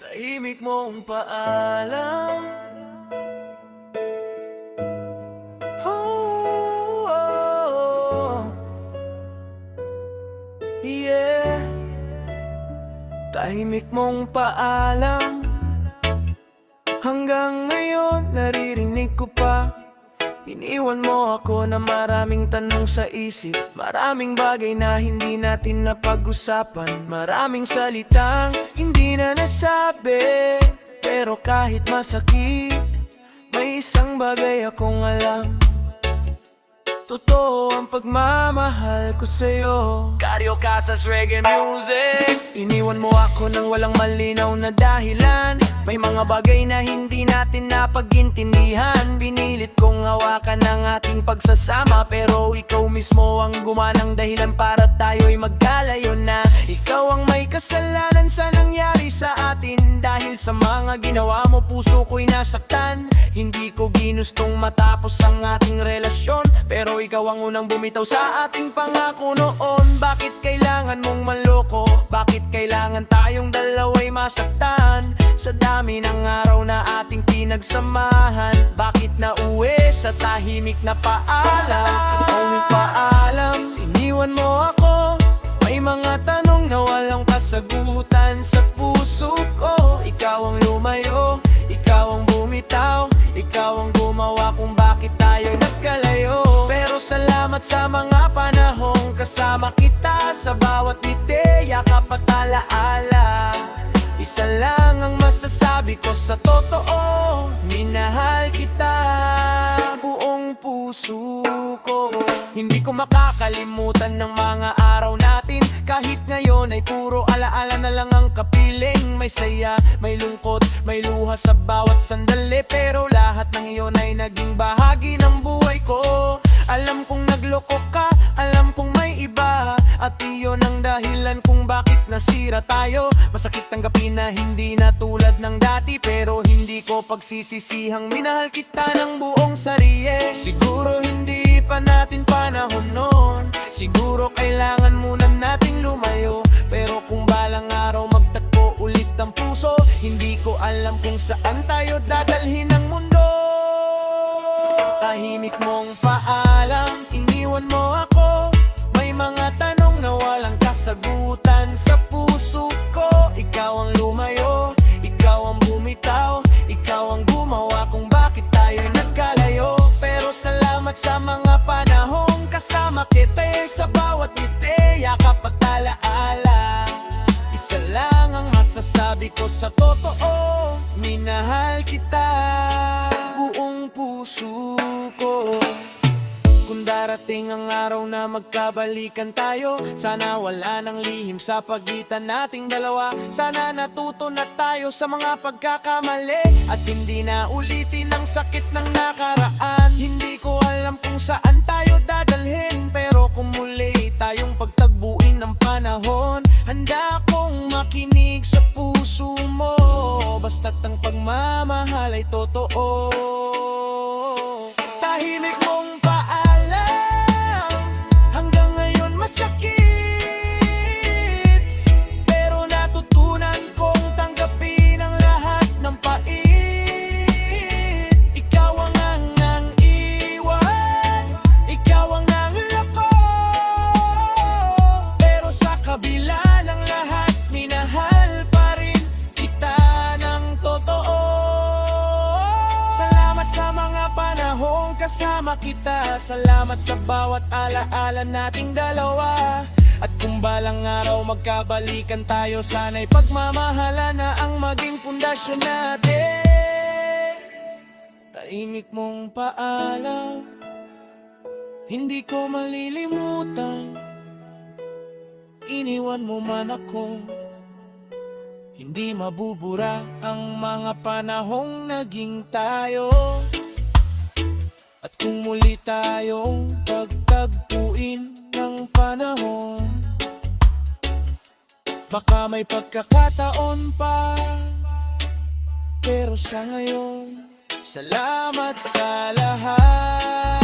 Tahimik mong paalam. Oh, oh, yeah. Tahimik mong paalam. Hanggang ngayon naririnig ko pa. Iniwan mo ako na maraming tanong sa isip. Maraming bagay na hindi natin napag-usapan. Maraming salitang hindi na nasabi. Pero kahit masakit, may isang bagay akong alam. Totoo ang pagmamahal ko sa'yo. Cario Casas Reggae Music. Iniwan mo ako nang walang malinaw na dahilan. May mga bagay na hindi natin napag-intindihan. Pinilit kong hawakan ang ating pagsasama, pero ikaw mismo ang gumanang dahilan para tayo'y magkalayo na. Ikaw ang may kasalanan sa nangyari sa atin. Dahil sa mga ginawa mo, puso ko'y nasaktan. Hindi ko ginustong matapos ang ating relasyon, pero ikaw ang unang bumitaw sa ating pangako noon. Bakit kailangan mong manloko? Bakit kailangan tayong dalawa'y masaktan? Sa dami ng araw na ating pinagsamahan, bakit nauwi sa tahimik na paalam? Tahimik paalam, iniwan mo ako. May mga tanong na walang kasagutan sa puso ko. Ikaw ang lumayo, ikaw ang bumitaw, ikaw ang gumawa kung bakit tayo nagkalayo. Pero salamat sa mga panahong kasama kita. Sa bawat ngiti, yakap at alaala. Isa lang ang masasabi ko sa totoo, minahal kita buong puso ko. Hindi ko makakalimutan ng mga araw natin. Kahit ngayon ay puro alaala na lang ang kapiling. May saya, may lungkot, may luha sa bawat sandali. Pero lahat ng iyon ay naging bahagi ng buhay ko. Alam kong nagloko ka, alam kong may iba, at iyon ang dahilan kung bakit nasira tayo. Masakit tanggapin na hindi na tulad ng dati, pero hindi ko pagsisisihang minahal kita ng buong sarili. Siguro hindi pa natin panahon noon, siguro kailangan muna nating lumayo. Pero kung balang araw magtagpo ulit ang puso, hindi ko alam kung saan tayo dadalhin ang mundo. Tahimik mong paalam, iniwan mo ako. May mga tanong na walang kasagutan sa puso ko. Ikaw ang lumayo, ikaw ang bumitaw, ikaw ang gumawa kung bakit tayo'y nagkalayo. Pero salamat sa mga panahong kasama kita. Sa bawat ngiti, yakap at alaala. Isa lang ang masasabi ko sa totoo, minahal kita buong puso ko. Kung darating ang araw na magkabalikan tayo, sana wala nang lihim sa pagitan nating dalawa. Sana natuto na tayo sa mga pagkakamali, at hindi na ulitin ang sakit ng nakaraan. Hindi ko alam kung saan tayo dadalhin, pero kung muli tayong pagtagbuin ng panahon, handa akong makinig sa puso mo. Basta't ang pagmamahal ay totoo. Tahimik mong paalam, hanggang ngayon masakit, pero natutunan kong tanggapin ang lahat ng pait. Ikaw ang hangang iwan, ikaw ang nangloko, pero sa kabila ng lahat, minahal pa rin kita ng totoo. Salamat sa mga panahong kasama kita. Salamat sa bawat alaala nating dalawa. At kung balang araw magkabalikan tayo, sana'y pagmamahala na ang maging pundasyon natin. Tahimik mong paalam, hindi ko malilimutan. Iniwan mo man ako, hindi mabubura ang mga panahong naging tayo. At kung muli tayong pagtagpuin ng panahon, baka may pagkakataon pa. Pero sa ngayon, salamat sa lahat.